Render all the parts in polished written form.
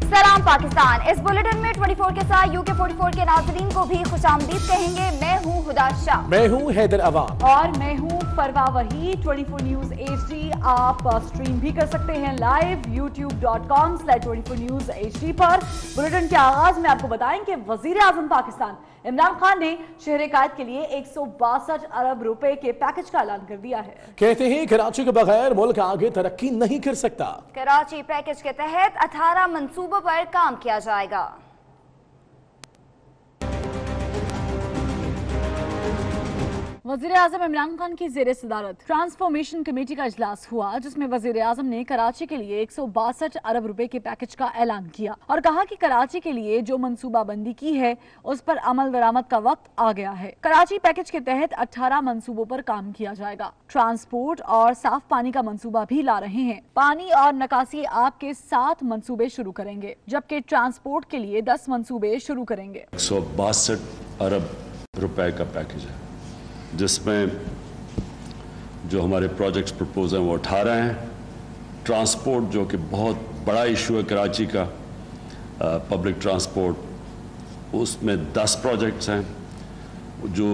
सलाम पाकिस्तान। इस बुलेटिन में 24 के साथ UK 44 के नाजरीन को भी खुशामदीद कहेंगे। मैं हूँ हुदा शाह, मैं हूँ हैदर अवाम और मैं हूँ फरवा वही। 24 न्यूज HD आप स्ट्रीम भी कर सकते हैं लाइव youtube.com/24 News HD पर। बुलेटिन के आगाज में आपको बताएं कि वजीर आजम पाकिस्तान इमरान खान ने शहर कायद के लिए 162 अरब रुपए के पैकेज का ऐलान कर दिया है। कहते हैं कराची के बगैर मुल्क आगे तरक्की नहीं कर सकता। कराची पैकेज के तहत 18 मंसूबों पर काम किया जाएगा। वजीर आजम इमरान खान की जेर सदारत ट्रांसफॉर्मेशन कमेटी का इजलास हुआ, जिसमें वजीर आजम ने कराची के लिए 162 अरब रुपए के पैकेज का ऐलान किया और कहा कि कराची के लिए जो मंसूबाबंदी की है उस पर अमल दरामद का वक्त आ गया है। कराची पैकेज के तहत 18 मंसूबों पर काम किया जाएगा। ट्रांसपोर्ट और साफ पानी का मंसूबा भी ला रहे हैं। पानी और नकासी आब के 7 मंसूबे शुरू करेंगे, जबकि ट्रांसपोर्ट के लिए 10 मंसूबे शुरू करेंगे। 162 अरब रुपए का पैकेज है, जिसमें जो हमारे प्रोजेक्ट्स प्रपोज हैं वो 18 हैं। ट्रांसपोर्ट जो कि बहुत बड़ा इशू है कराची का, पब्लिक ट्रांसपोर्ट, उसमें 10 प्रोजेक्ट्स हैं। जो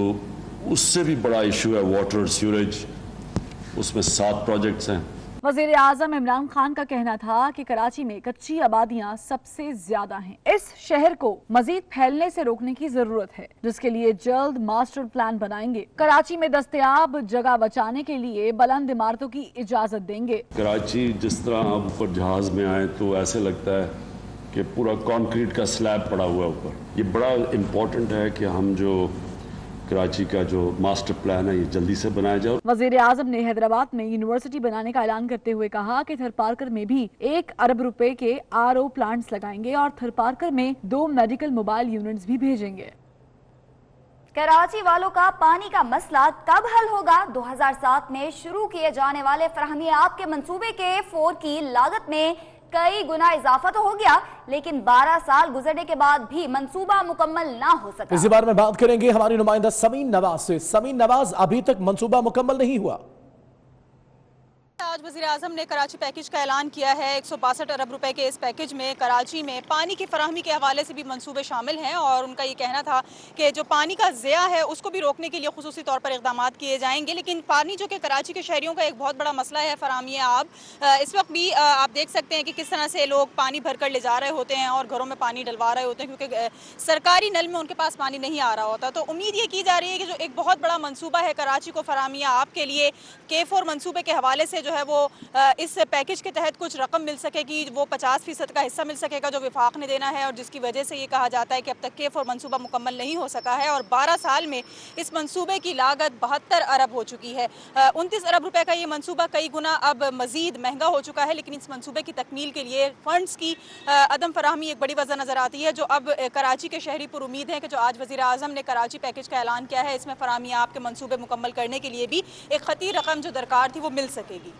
उससे भी बड़ा इशू है वाटर सीवरेज, उसमें 7 प्रोजेक्ट्स हैं। वजीर आजम इमरान खान का कहना था कि कराची में कच्ची आबादियां सबसे ज्यादा हैं। इस शहर को मजीद फैलने से रोकने की जरूरत है, जिसके लिए जल्द मास्टर प्लान बनाएंगे। कराची में दस्तयाब जगह बचाने के लिए बुलंद इमारतों की इजाजत देंगे। कराची जिस तरह आप ऊपर जहाज में आए तो ऐसे लगता है कि पूरा कंक्रीट का स्लैब पड़ा हुआ है ऊपर। ये बड़ा इम्पोर्टेंट है कि हम जो कराची का जो मास्टर प्लान है ये जल्दी से बनाया जाए। वजीर आजम ने हैदराबाद में यूनिवर्सिटी बनाने का ऐलान करते हुए कहा कि थरपारकर में भी 1 अरब रुपए के RO प्लांट्स लगाएंगे और थरपारकर में 2 मेडिकल मोबाइल यूनिट्स भी भेजेंगे। कराची वालों का पानी का मसला कब हल होगा? 2007 में शुरू किए जाने वाले फराहमी आब के मंसूबे के 4 की लागत में कई गुना इजाफा तो हो गया, लेकिन 12 साल गुजरने के बाद भी मंसूबा मुकम्मल ना हो सका। इसी बारे में बात करेंगे हमारी नुमाइंदा समीन नवाज से। समीन नवाज, अभी तक मंसूबा मुकम्मल नहीं हुआ। आज वज़ीर आज़म ने कराची पैकेज का ऐलान किया है। 162 अरब रुपए के इस पैकेज में कराची में पानी की फराहमी के हवाले से भी मंसूबे शामिल हैं और उनका ये कहना था कि जो पानी का ज़िया है उसको भी रोकने के लिए खुसूसी तौर पर इक़दाम किए जाएंगे। लेकिन पानी जो कि कराची के शहरियों का एक बहुत बड़ा मसला है, फराहमी आब, इस वक्त भी आप देख सकते हैं कि किस तरह से लोग पानी भर कर ले जा रहे होते हैं और घरों में पानी डलवा रहे होते हैं, क्योंकि सरकारी नल में उनके पास पानी नहीं आ रहा होता। तो उम्मीद ये की जा रही है कि जो एक बहुत बड़ा मंसूबा है कराची को फराहमी आब के लिए, K4 मंसूबे के हवाले से जो है वो इस पैकेज के तहत कुछ रकम मिल सकेगी। वो 50% का हिस्सा मिल सकेगा जो विफाक ने देना है, और जिसकी वजह से ये कहा जाता है कि अब तक K4 मंसूबा मुकम्मल नहीं हो सका है और 12 साल में इस मंसूबे की लागत 72 अरब हो चुकी है। 29 अरब रुपए का ये मंसूबा कई गुना अब मजीद महंगा हो चुका है। लेकिन इस मंसूबे की तकमील के लिए फंड्स की अदम फराहमी एक बड़ी वजह नजर आती है, जो अब कराची के शहरी पर उम्मीद है कि जो आज वज़ीर आज़म ने कराची पैकेज का ऐलान किया है, इसमें फराहमी आपके मंसूबे मुकम्मल करने के लिए भी एक खती रकम जो दरकार थी वो मिल सकेगी।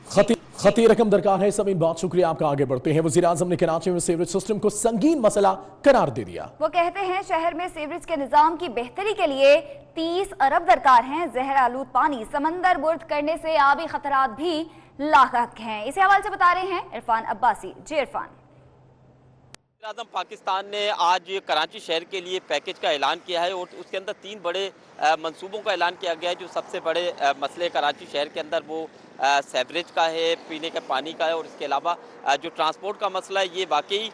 खती रकम दरकार है। समीन, बहुत शुक्रिया आपका। आगे बढ़ते हैं। वज़ीर आज़म ने कराची में सीवरेज सिस्टम को संगीन मसला करार दे दिया। वो कहते हैं शहर में सीवरेज के निजाम की बेहतरी के लिए 30 अरब दरकार हैं। जहर आलूद पानी समंदर बुर्द करने से आबी खतरात भी लाक हैं। इसी हवाले से बता रहे हैं इरफान अब्बासी। जी इरफान। आज़म पाकिस्तान ने आज कराची शहर के लिए पैकेज का ऐलान किया है और उसके अंदर 3 बड़े मंसूबों का ऐलान किया गया है। जो सबसे बड़े मसले कराची शहर के अंदर वो सीवरेज का है, पीने के पानी का है, और इसके अलावा जो ट्रांसपोर्ट का मसला है, ये वाकई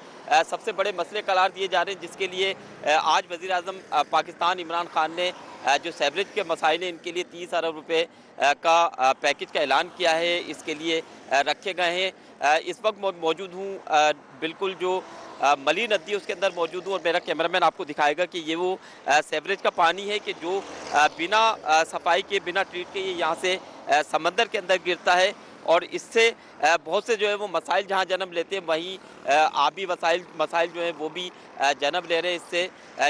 सबसे बड़े मसले करार दिए जा रहे हैं, जिसके लिए आज वज़ीर आज़म पाकिस्तान इमरान खान ने जो सीवरेज के मसाइल हैं इनके लिए 30 अरब रुपए का पैकेज का ऐलान किया है। इसके लिए रखे गए हैं। इस वक्त मौजूद हूँ बिल्कुल जो मली नदी है उसके अंदर मौजूद हूँ, और मेरा कैमरामैन आपको दिखाएगा कि ये वो सीवरेज का पानी है कि जो बिना सफाई के, बिना ट्रीट के ये यहाँ से समंदर के अंदर गिरता है, और इससे बहुत से जो है वो मसाइल जहाँ जन्म लेते हैं वहीं आबी मसाइल जो है वो भी जन्म ले रहे हैं। इससे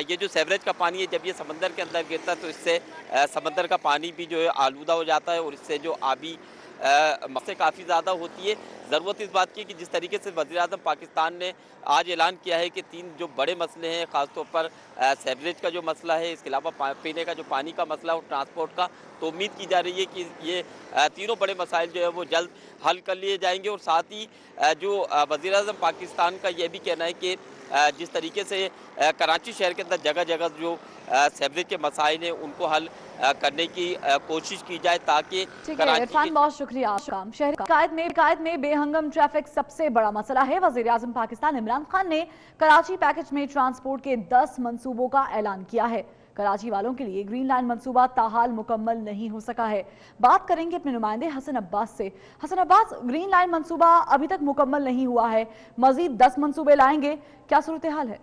ये जो सीवरेज का पानी है जब ये समंदर के अंदर गिरता है तो इससे समंदर का पानी भी जो है आलूदा हो जाता है, और इससे जो आबी मसले काफ़ी ज़्यादा होती है। ज़रूरत इस बात की कि जिस तरीके से वज़ीर आज़म पाकिस्तान ने आज ऐलान किया है कि 3 जो बड़े मसले हैं, ख़ासतौर पर सीवरेज का जो मसला है, इसके अलावा पीने का जो पानी का मसला और ट्रांसपोर्ट का, तो उम्मीद की जा रही है कि ये तीनों बड़े मसाइल जो है वो जल्द हल कर लिए जाएंगे। और साथ ही जो वज़ीर आज़म पाकिस्तान का ये भी कहना है कि जिस तरीके से कराची शहर के अंदर जगह जगह जो सीवरेज के मसाइल हैं उनको हल करने की कोशिश की जाए ताकि इरफान, बहुत शुक्रिया आपका। शहर कायद में बेहंगम ट्रैफिक सबसे बड़ा मसला है। वजीर आजम पाकिस्तान इमरान खान ने कराची पैकेज में ट्रांसपोर्ट के 10 मंसूबों का ऐलान किया है। कराची वालों के लिए ग्रीन लाइन मंसूबा ताहाल मुकम्मल नहीं हो सका है। बात करेंगे अपने नुमाइंदे हसन अब्बास से। हसन अब्बास, ग्रीन लाइन मंसूबा अभी तक मुकम्मल नहीं हुआ है, मजीद 10 मंसूबे लाएंगे, क्या सूरत हाल है?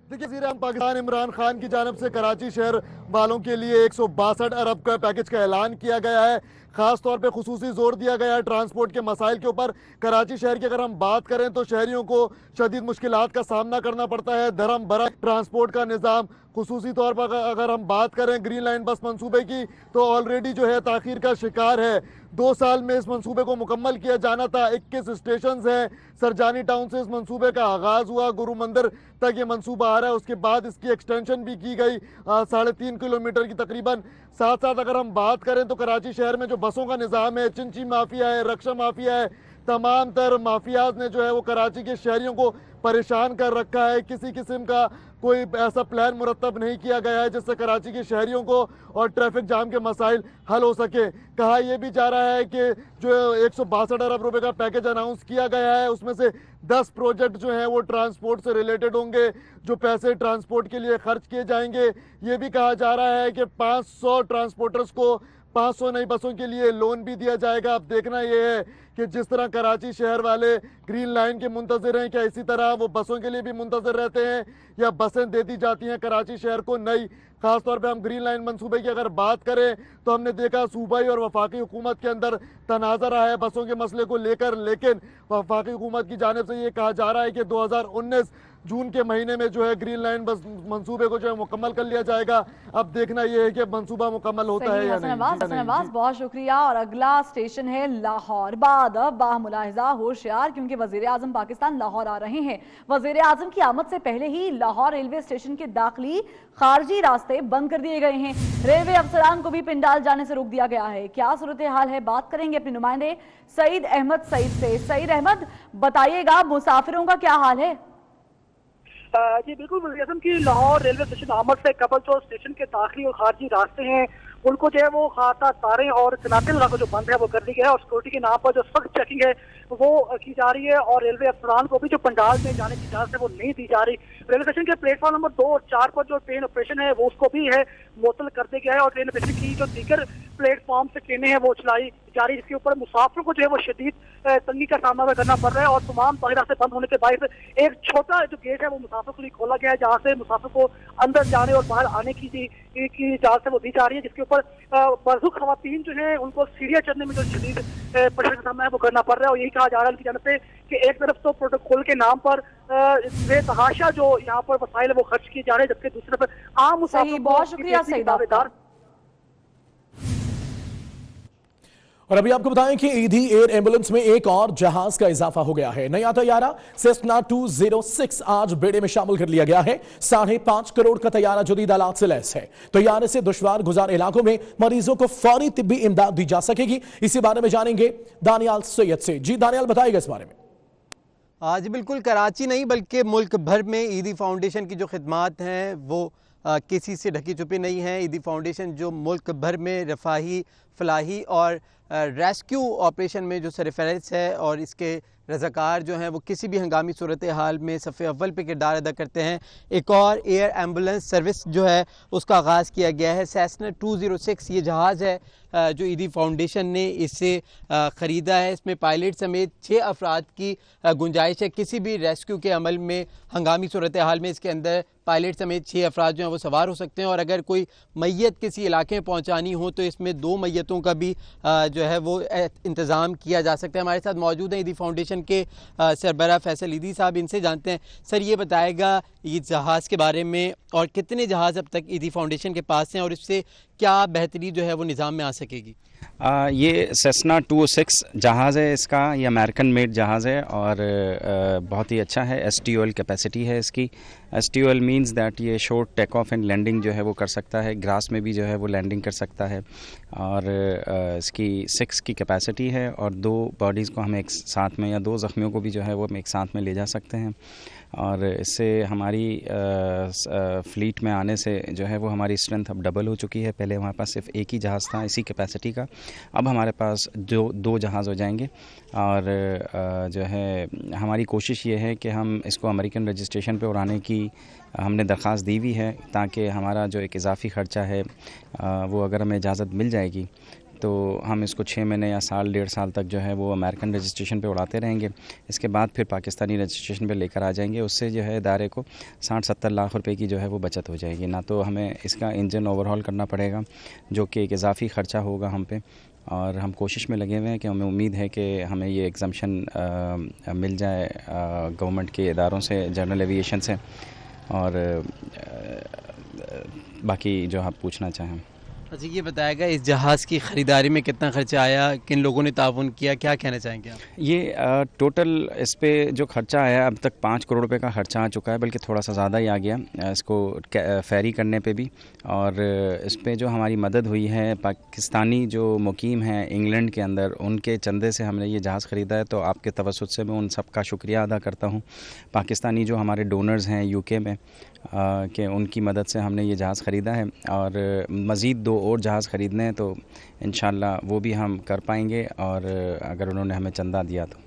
देखिए, वज़ीर-ए-आज़म पाकिस्तान इमरान खान की जानिब से कराची शहर वालों के लिए 162 अरब का पैकेज का ऐलान किया गया है। खास तौर पे खुसूसी जोर दिया गया है ट्रांसपोर्ट के मसाइल के ऊपर। कराची शहर की अगर हम बात करें तो शहरियों को शदीद मुश्किलात का सामना करना पड़ता है। धर्म भरा ट्रांसपोर्ट का निज़ाम, खुसूसी तौर पर अगर हम बात करें ग्रीन लाइन बस मंसूबे की तो ऑलरेडी जो है ताखीर का शिकार है। 2 साल में इस मंसूबे को मुकम्मल किया जाना था। 21 स्टेशन हैं। सरजानी टाउन से इस मंसूबे का आगाज़ हुआ, गुरु मंदिर तक ये मंसूबा आ रहा है। उसके बाद इसकी एक्सटेंशन भी की गई 3.5 किलोमीटर की तकरीबन। साथ साथ अगर हम बात करें तो कराची शहर में जो बसों का निज़ाम है, चिंची माफिया है, रक्षा माफिया है, तमाम तर माफियाज ने जो है वो कराची के शहरियों को परेशान कर रखा है। किसी किस्म का कोई ऐसा प्लान मुरतब नहीं किया गया है जिससे कराची के शहरियों को और ट्रैफिक जाम के मसाइल हल हो सके। कहा यह भी जा रहा है कि जो 162 अरब रुपए का पैकेज अनाउंस किया गया है उसमें से 10 प्रोजेक्ट जो हैं वो ट्रांसपोर्ट से रिलेटेड होंगे। जो पैसे ट्रांसपोर्ट के लिए खर्च किए जाएंगे, ये भी कहा जा रहा है कि 500 ट्रांसपोर्टर्स को 500 नई बसों के लिए लोन भी दिया जाएगा। अब देखना यह है कि जिस तरह कराची शहर वाले ग्रीन लाइन के मुंतज़िर हैं, क्या इसी तरह वो बसों के लिए भी मुंतज़िर रहते हैं या बसें दे दी जाती हैं कराची शहर को नई। खासतौर पे हम ग्रीन लाइन मंसूबे की अगर बात करें तो हमने देखा सूबाई और वफाकी हुकूमत के अंदर तनाज़ा रहा है बसों के मसले को लेकर, लेकिन वफाकी हुकूमत की जानिब से ये कहा जा रहा है कि 2019 जून के महीने में जो है ग्रीन लाइन बस मंसूबे को जो है मुकम्मल कर लिया जाएगा। अब देखना यह है कि मंसूबा मुकम्मल होता है या नहीं। बहुत शुक्रिया। और अगला स्टेशन है लाहौर। बाद बामुलाहिजा होशियार, क्योंकि वजीर आजम पाकिस्तान लाहौर आ रहे हैं। वजीर आजम की आमद से पहले ही लाहौर रेलवे स्टेशन के दाखिली खारजी रास्ते बंद कर दिए गए हैं। रेलवे अफसरान को भी पिंडाल जाने से रोक दिया गया है। क्या सूरत हाल है, बात करेंगे अपने नुमाइंदे सईद अहमद से। सईद अहमद, बताइएगा मुसाफिरों का क्या हाल है? जी बिल्कुल, वज़ीर आज़म की लाहौर रेलवे स्टेशन आमद से कबल जो स्टेशन के दाखिली और खारजी रास्ते हैं उनको जो है वो खाता तारें और सनातन इलाका जो बंद है वो कर दी गया है और सिक्योरिटी के नाम पर जो सख्त चेकिंग है वो की जा रही है। और रेलवे अफसरान को भी जो पंडाल में जाने की इजाजत है वो नहीं दी जा रही। रेलवे स्टेशन के प्लेटफॉर्म नंबर 2 और 4 पर जो ट्रेन ऑपरेशन है वो उसको भी है मुअत्तल कर दिया गया है और ट्रेन ऑपरेशन की जो दीगर प्लेटफॉर्म से ट्रेनें हैं वो चलाई जा रही, जिसके ऊपर मुसाफिरों को जो है वो शदीद तंगी का सामना करना पड़ रहा है। और तमाम रास्ते बंद होने के बाद एक छोटा जो गेट है वो मुसाफिर के लिए खोला गया है जहाँ से मुसाफिर को अंदर जाने और बाहर आने की इजाजत है वो दी जा रही है, जिसके ऊपर बर्जुक खवातीन जो है उनको सीढ़ियाँ चढ़ने में जो शदीद परेशानी का सामना है वो करना पड़ रहा है। और यही कहा जा रहा है उनकी जानब से कि एक तरफ तो प्रोटोकॉल के नाम पर बेतहाशा जो यहाँ पर वसाइल है वो खर्च किए जा रहे हैं, जबकि दूसरी तरफ आम मुसाफिर। बहुत शुक्रिया सईद। और अभी आपको बताएं कि ईदी एयर एम्बुलेंस में एक और जहाज का इजाफा हो गया है। नया तैयारा सेस्ना 206 आज बेड़े में शामिल कर लिया गया है। 5.5 करोड़ का तैयारा जदीद आलात से लैस है। तैयारे से दुश्वार गुजार इलाकों में मरीजों को फौरी तिब्बी इमदाद दी जा सकेगी। इसी बारे में जानेंगे दानियाल सैयद से। जी दानियाल, बताइएगा इस बारे में। आज बिल्कुल कराची नहीं बल्कि मुल्क भर में ईदी फाउंडेशन की जो खिदमात हैं वो किसी से ढकी छुपी नहीं है। ईदी फाउंडेशन जो मुल्क भर में रफाही, फलाही और रेस्क्यू ऑपरेशन में जो सरफहरिस्त है और इसके रज़ाकार जो हैं वो किसी भी हंगामी सूरत हाल में सफ़े अव्वल पे किरदार अदा करते हैं। एक और एयर एम्बुलेंस सर्विस जो है उसका आगाज़ किया गया है। सेस्ना 206 ये जहाज़ है जो ईदी फाउंडेशन ने इससे ख़रीदा है। इसमें पायलट समेत 6 अफराद की गुंजाइश है। किसी भी रेस्क्यू के अमल में हंगामी सूरत हाल में इसके अंदर पायलट समेत 6 अफराद जो हैं वो सवार हो सकते हैं। और अगर कोई मैयत किसी इलाके में पहुँचानी हो तो इसमें 2 मैयतों का भी जो है वो इंतज़ाम किया जा सकता है। हमारे साथ मौजूद हैं ईदी फाउंडेशन के सरबराह फैसल ईदी साहब, इनसे जानते हैं। सर, ये बताएगा ये जहाज़ के बारे में और कितने जहाज़ अब तक ईदी फाउंडेशन के पास हैं और इससे क्या बेहतरी जो है वो निज़ाम में आ सकेगी? ये सेस्ना 206 जहाज़ है इसका, ये अमेरिकन मेड जहाज़ है और बहुत ही अच्छा है। STOL कैपेसिटी है इसकी। STOL मींस दैट ये short take off and landing जो है वो कर सकता है, ग्रास में भी जो है वो लैंडिंग कर सकता है। और इसकी 6 की कैपेसिटी है और 2 बॉडीज़ को हम एक साथ में या 2 ज़ख्मियों को भी जो है वो हम एक साथ में ले जा सकते हैं। और इससे हमारी फ़्लीट में आने से जो है वो हमारी स्ट्रेंथ अब डबल हो चुकी है। पहले हमारे पास सिर्फ एक ही जहाज़ था इसी कैपेसिटी का, अब हमारे पास 2 जहाज़ हो जाएंगे। और जो है हमारी कोशिश ये है कि हम इसको अमेरिकन रजिस्ट्रेशन पे उड़ाने की हमने दरख्वास्त दी हुई है, ताकि हमारा जो एक इजाफ़ी ख़र्चा है वो अगर हमें इजाज़त मिल जाएगी तो हम इसको 6 महीने या साल 1.5 साल तक जो है वो अमेरिकन रजिस्ट्रेशन पे उड़ाते रहेंगे। इसके बाद फिर पाकिस्तानी रजिस्ट्रेशन पे लेकर आ जाएंगे। उससे जो है इदारे को 60-70 लाख रुपए की जो है वो बचत हो जाएगी। ना तो हमें इसका इंजन ओवरहॉल करना पड़ेगा, जो कि एक इजाफ़ी ख़र्चा होगा हम पे। और हम कोशिश में लगे हुए हैं कि हमें उम्मीद है कि हमें ये एग्जम्पशन मिल जाए गवर्नमेंट के इदारों से, जनरल एविएशन से। और बाकी जो आप पूछना चाहें। अच्छा, ये बताएगा इस जहाज़ की ख़रीदारी में कितना खर्चा आया, किन लोगों ने ताउन किया, क्या कहना चाहेंगे आप? ये टोटल इस पे जो खर्चा आया अब तक 5 करोड़ रुपए का खर्चा आ चुका है, बल्कि थोड़ा सा ज़्यादा ही आ गया इसको फेरी करने पे भी। और इस पे जो हमारी मदद हुई है पाकिस्तानी जो मुकीम हैं इंग्लैंड के अंदर, उनके चंदे से हमने ये जहाज़ ख़रीदा है। तो आपके तवस्सुत से मैं उन सब का शुक्रिया अदा करता हूँ। पाकिस्तानी जो हमारे डोनर्स हैं UK में कि उनकी मदद से हमने ये जहाज़ ख़रीदा है। और मज़ीद 2 और जहाज़ ख़रीदने हैं तो इंशाल्लाह वो भी हम कर पाएंगे, और अगर उन्होंने हमें चंदा दिया तो।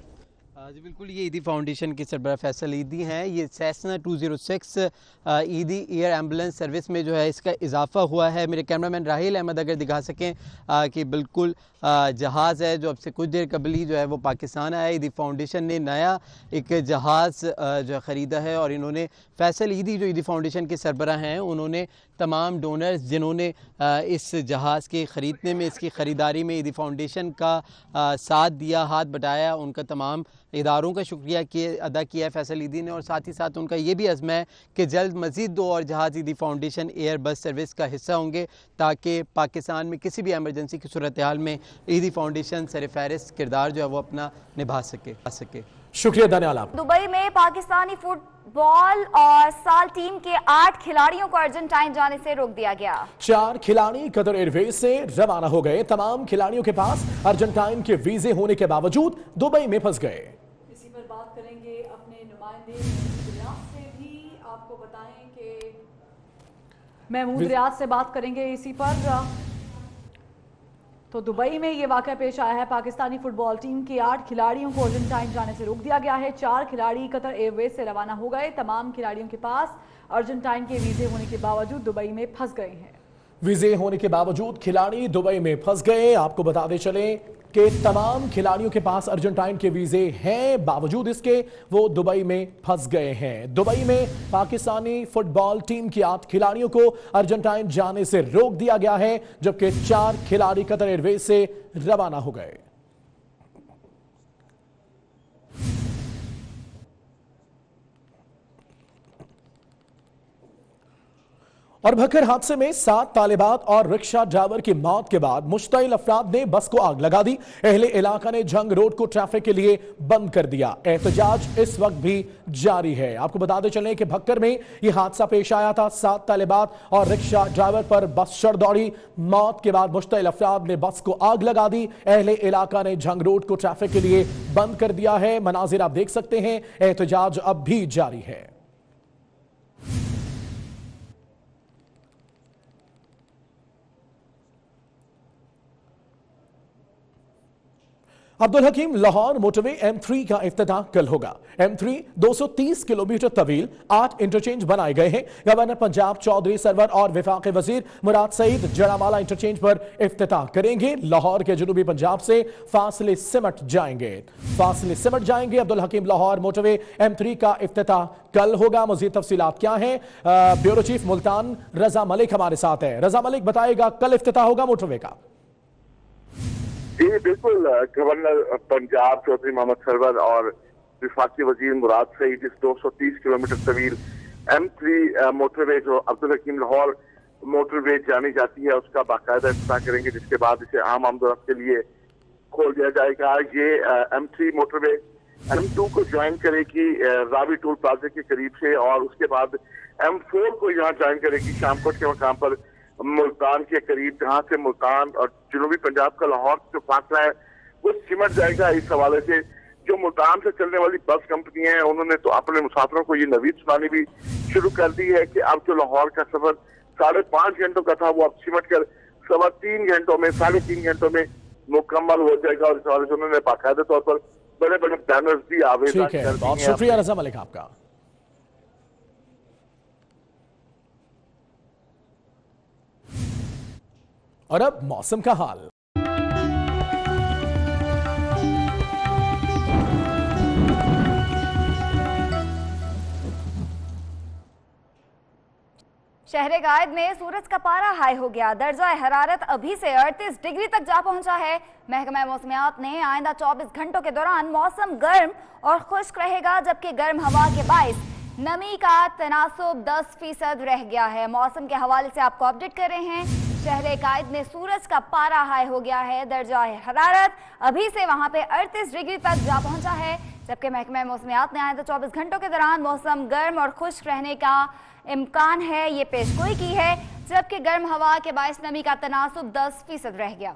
जी बिल्कुल, ये ईदी फाउंडेशन के सरबराह फैसल ईदी हैं। ये सेस्ना 206 ईदी एयर एम्बुलेंस सर्विस में जो है इसका इजाफा हुआ है। मेरे कैमरामैन राहिल अहमद अगर दिखा सकें कि बिल्कुल जहाज़ है जो अब से कुछ देर कबल ही जो है वो पाकिस्तान आया। ईदी फाउंडेशन ने नया एक जहाज़ जो ख़रीदा है, और इन्होंने फैसल ईदी जो ईदी फाउंडेशन के सरबराह हैं, उन्होंने तमाम डोनर्स जिन्होंने इस जहाज़ के ख़रीदने में, इसकी ख़रीदारी में ईदी फाउंडेशन का साथ दिया, हाथ बटाया, उनका तमाम इदारों का शुक्रिया अदा किया है फैसल ईदी ने। और साथ ही साथ उनका ये भी अज़्म है कि जल्द मज़ीद 2 और जहाज़ ईदी फाउंडेशन एयर बस सर्विस का हिस्सा होंगे, ताकि पाकिस्तान में किसी भी एमरजेंसी की सूरत हाल में ईदी फाउंडेशन सरफ़हरिस्त किरदार जो है वो अपना निभा सके। शुक्रिया दानियाल आप। दुबई में पाकिस्तानी फुटबॉल और साल टीम के 8 खिलाड़ियों को अर्जेंटाइन जाने से रोक दिया गया। 4 खिलाड़ी कतर एयरवेज से रवाना हो गए। तमाम खिलाड़ियों के पास अर्जेंटाइन के वीजे होने के बावजूद दुबई में फंस गए। इसी पर बात करेंगे अपने नुमाइंदे रियाद से भी। आपको बताएं कि महमूद रियाद से बात करेंगे इसी पर। तो दुबई में ये वाक़या पेश आया है। पाकिस्तानी फुटबॉल टीम के 8 खिलाड़ियों को अर्जेंटाइन जाने से रोक दिया गया है। 4 खिलाड़ी कतर एयरवेज से रवाना हो गए। तमाम खिलाड़ियों के पास अर्जेंटाइन के वीजे होने के बावजूद दुबई में फंस गए हैं। वीजे होने के बावजूद खिलाड़ी दुबई में फंस गए। आपको बताते चले कि तमाम खिलाड़ियों के पास अर्जेंटाइन के वीजे हैं, बावजूद इसके वो दुबई में फंस गए हैं। दुबई में पाकिस्तानी फुटबॉल टीम की 8 खिलाड़ियों को अर्जेंटाइन जाने से रोक दिया गया है, जबकि 4 खिलाड़ी कतर एयरवेज से रवाना हो गए। और भक्कर हादसे में 7 तालिबात और रिक्शा ड्राइवर की मौत के बाद मुश्तइल अफराद ने बस को आग लगा दी। अहले इलाका ने जंग रोड को ट्रैफिक के लिए बंद कर दिया। एहतजाज इस वक्त भी जारी है। आपको बताते चलें कि भक्कर में यह हादसा पेश आया था। 7 तालिबात और रिक्शा ड्राइवर पर बस चढ़ दौड़ी। मौत के बाद मुश्तइल अफराद ने बस को आग लगा दी। अहले इलाका ने जंग रोड को ट्रैफिक के लिए बंद कर दिया है। मनाजिर आप देख सकते हैं। एहतजाज अब भी जारी है। अब्दुल हकीम लाहौर मोटरवे M3 का इफ्तिताह कल होगा। M3 230 किलोमीटर तवील 8 इंटरचेंज बनाए गए हैं। गवर्नर पंजाब चौधरी सरवर और विफाक वजीर मुराद सईद जड़ावाला इंटरचेंज पर इफ्तिताह करेंगे। लाहौर के जनूबी पंजाब से फासले सिमट जाएंगे। अब्दुल हकीम लाहौर मोटरवे M3 का इफ्तिताह कल होगा। मजीद तफसीलात क्या है, ब्यूरो चीफ मुल्तान रजा मलिक हमारे साथ है। रजा मलिक बताएगा, कल इफ्तिताह होगा मोटरवे का। जी बिल्कुल, गवर्नर पंजाब चौधरी मोहम्मद सरवर और विफाकी वजीर मुराद सईद इस 230 किलोमीटर तवील M3 मोटरवे जो अब्दुल हकीम लाहौर मोटरवे जानी जाती है उसका बाकायदा इफ्तिताह करेंगे, जिसके बाद इसे आम आमदोरफ्त के लिए खोल दिया जाएगा। ये M3 मोटरवे M2 को ज्वाइन करेगी रावी टोल प्लाजा के करीब से, और उसके बाद M4 को यहाँ ज्वाइन करेगी शामकोट के मकाम पर मुल्तान के करीब, जहाँ से मुल्तान और जनूबी पंजाब का लाहौर जो फासला है वो सिमट जाएगा। इस हवाले से जो मुल्तान से चलने वाली बस कंपनियां हैं उन्होंने तो अपने मुसाफिरों को ये नवीद सुनानी भी शुरू कर दी है कि अब जो लाहौर का सफर 5.5 घंटों का था वो अब सिमट कर 3.25 घंटों में 3.5 घंटों में मुकम्मल हो जाएगा। और इस हवाले से उन्होंने बाकायदा तौर पर बड़े बड़े बैनर्स भी आवेदन कर दिए हैं। बहुत शुक्रिया रजा मलिक आपका। और अब मौसम का हाल। शहर गायद में सूरज का पारा हाई हो गया। दर्जा हरारत अभी से 38 डिग्री तक जा पहुंचा है। महकमा मौसमियात ने आइंदा 24 घंटों के दौरान मौसम गर्म और खुश्क रहेगा, जबकि गर्म हवा के बाइस नमी का तनासुब 10% रह गया है। मौसम के हवाले से आपको अपडेट कर रहे हैं। शहर गायद में सूरज का पारा हाई हो गया है। दर्जा हरारत अभी से वहां पे 38 डिग्री तक जा पहुंचा है, जबकि महकमा मौसमियात ने आइंदा 24 घंटों के दौरान मौसम गर्म और खुश्क रहने का इम्कान है ये पेशगोई की है, जबकि गर्म हवा के बाइस नमी का तनासुब 10% रह गया।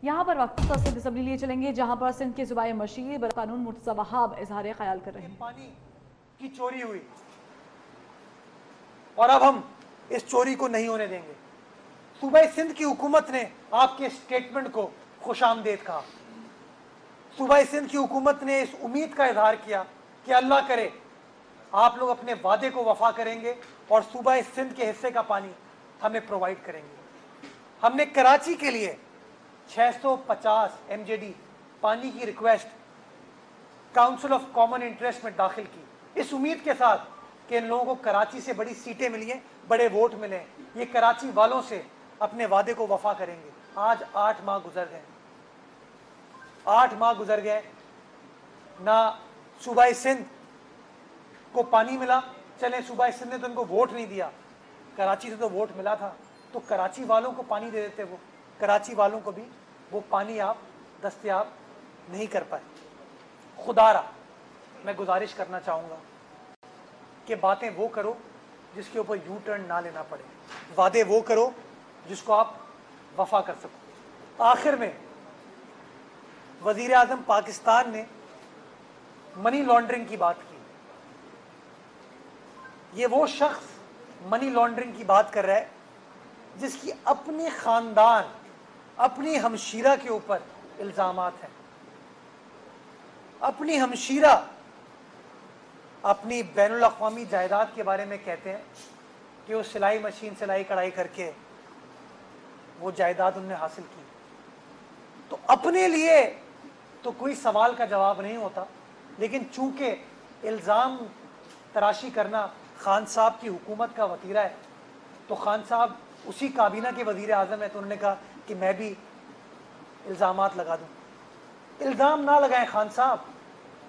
यहाँ पर वक्त सिंध असम्बली लिए चलेंगे, जहाँ पर सिंध के सूबाई मशीर बरकानून मुर्तज़ा वहाब इजहार ख्याल कर रहे हैं। पानी की चोरी हुई और अब हम इस चोरी को नहीं होने देंगे। सूबाई सिंध की हुकूमत ने आपके स्टेटमेंट को खुशामदेद कहा। सूबाई सिंध की हुकूमत ने इस उम्मीद का इजहार किया कि अल्लाह करे आप लोग अपने वादे को वफा करेंगे और सूबाई सिंध के हिस्से का पानी हमें प्रोवाइड करेंगे। हमने कराची के लिए 650 MJD पानी की request council of common interest में दाखिल की, इस उम्मीद के साथ कि इन लोगों को कराची से बड़ी सीटें मिली हैं, बड़े वोट मिले, ये कराची वालों से अपने वादे को वफा करेंगे। आज 8 माह गुजर गए, 8 माह गुजर गए, ना सूबाई सिंध को पानी मिला। चले सूबाई सिंध ने तो उनको वोट नहीं दिया, कराची से तो वोट मिला था, तो कराची वालों को पानी दे देते, वो कराची वालों को भी वो पानी आप दस्तयाब नहीं कर पाए। खुदारा मैं गुजारिश करना चाहूँगा कि बातें वो करो जिसके ऊपर यू टर्न ना लेना पड़े, वादे वो करो जिसको आप वफा कर सको। आखिर में वजीर आज़म पाकिस्तान ने मनी लॉन्ड्रिंग की बात की। ये वो शख्स मनी लॉन्ड्रिंग की बात कर रहा है जिसकी अपने खानदान, अपनी हमशीरा के ऊपर इल्जामात हैं। अपनी हमशीरा अपनी बैनुल अक़वामी जायदाद के बारे में कहते हैं कि वो सिलाई मशीन सिलाई कढ़ाई करके वो जायदाद उन्होंने हासिल की। तो अपने लिए तो कोई सवाल का जवाब नहीं होता, लेकिन चूंकि इल्ज़ाम तराशी करना खान साहब की हुकूमत का वतीरा है, तो खान साहब उसी काबीना के वज़ीर आज़म है, तो उन्होंने कहा कि मैं भी इल्ज़ामात लगा दूं। इल्ज़ाम ना लगाएं खान साहब,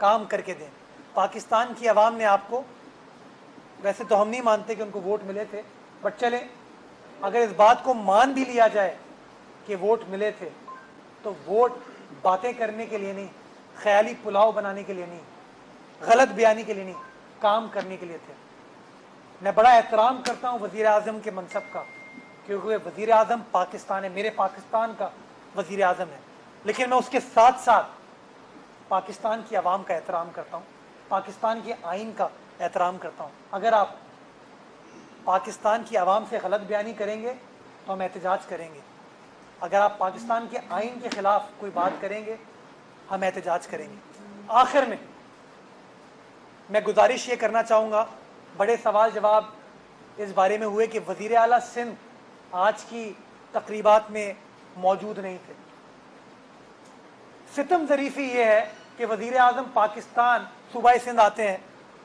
काम करके दें। पाकिस्तान की आवाम ने आपको, वैसे तो हम नहीं मानते कि उनको वोट मिले थे, बट चलें अगर इस बात को मान भी लिया जाए कि वोट मिले थे, तो वोट बातें करने के लिए नहीं, ख्याली पुलाव बनाने के लिए नहीं, गलत बयानी के लिए नहीं, काम करने के लिए थे। मैं बड़ा एहतराम करता हूँ वज़ीर आज़म के मनसब का, क्योंकि वज़ीर आज़म पाकिस्तान है, मेरे पाकिस्तान का वज़ीर आज़म है, लेकिन मैं उसके साथ साथ पाकिस्तान की आवाम का एहतराम करता हूँ, पाकिस्तान के आइन का एहतराम करता हूँ। अगर आप पाकिस्तान की आवाम से गलत बयानी करेंगे तो हम एहतजाज करेंगे, अगर आप पाकिस्तान के आइन के ख़िलाफ़ कोई बात करेंगे हम एहतजाज करेंगे। आखिर में मैं गुजारिश ये करना चाहूँगा, बड़े सवाल जवाब इस बारे में हुए कि वज़ीर आला सिंध आज की तकरीबात में मौजूद नहीं थे। सितम ज़रीफ़ी ये है कि वज़ीर आज़म पाकिस्तान सूबाई सिंध आते हैं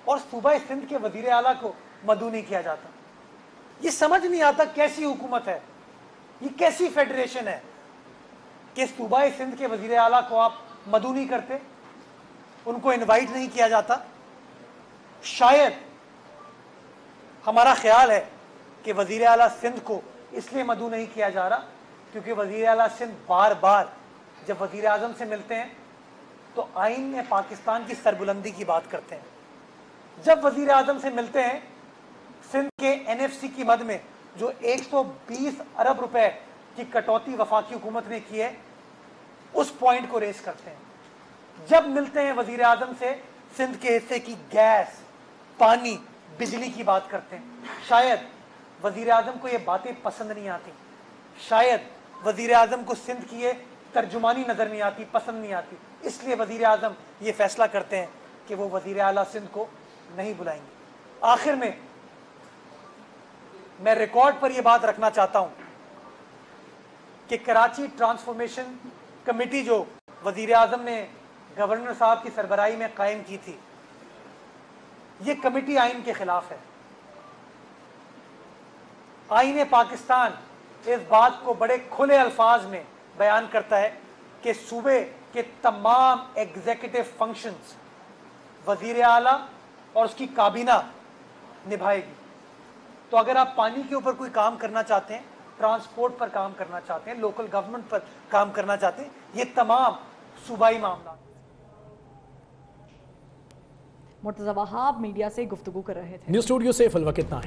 और सूबाई सिंध के वज़ीर आला को मदऊ नहीं किया जाता। ये समझ नहीं आता कैसी हुकूमत है, ये कैसी फेडरेशन है कि सूबाई सिंध के वज़ीर आला को आप मदऊ नहीं करते। उनको इनवाइट नहीं किया जाता। शायद हमारा ख्याल है कि वज़ीर आला सिंध को इसलिए मदऊ नहीं किया जा रहा क्योंकि वज़ीर आला सिंध बार बार जब वज़ीर आज़म से मिलते हैं तो आइन में पाकिस्तान की सरबुलंदी की बात करते हैं। जब वज़ीर आज़म से मिलते हैं सिंध के एनएफसी की मद में जो 120 अरब रुपए की कटौती वफाकी हुकूमत ने की है, उस पॉइंट को रेस करते हैं। जब मिलते हैं वज़ीर आज़म से सिंध के हिस्से की गैस, पानी, बिजली की बात करते हैं। शायद वज़ीर आज़म को ये बातें पसंद नहीं आती, शायद वज़ीर आज़म को सिंध की ये तर्जुमानी नज़र नहीं आती, पसंद नहीं आती, इसलिए वज़ीर आज़म ये फैसला करते हैं कि वो वज़ीर आला सिंध को नहीं बुलाएंगे। आखिर में मैं रिकॉर्ड पर यह बात रखना चाहता हूं कि कराची ट्रांसफॉर्मेशन कमेटी जो वज़ीर आज़म ने गवर्नर साहब की सरबराही में कायम की थी, ये कमेटी आइन के खिलाफ है। आइन पाकिस्तान इस बात को बड़े खुले अल्फाज में बयान करता है कि सूबे के तमाम एग्जीक्यूटिव फंक्शंस वज़ीर आला और उसकी काबीना निभाएगी। तो अगर आप पानी के ऊपर कोई काम करना चाहते हैं, ट्रांसपोर्ट पर काम करना चाहते हैं, लोकल गवर्नमेंट पर काम करना चाहते हैं, ये तमाम सूबाई मामला। मुर्तज़ा वहाब मीडिया से गुफ्तगू कर रहे थे। न्यूज़ स्टूडियो से फिल वक्त इतना है।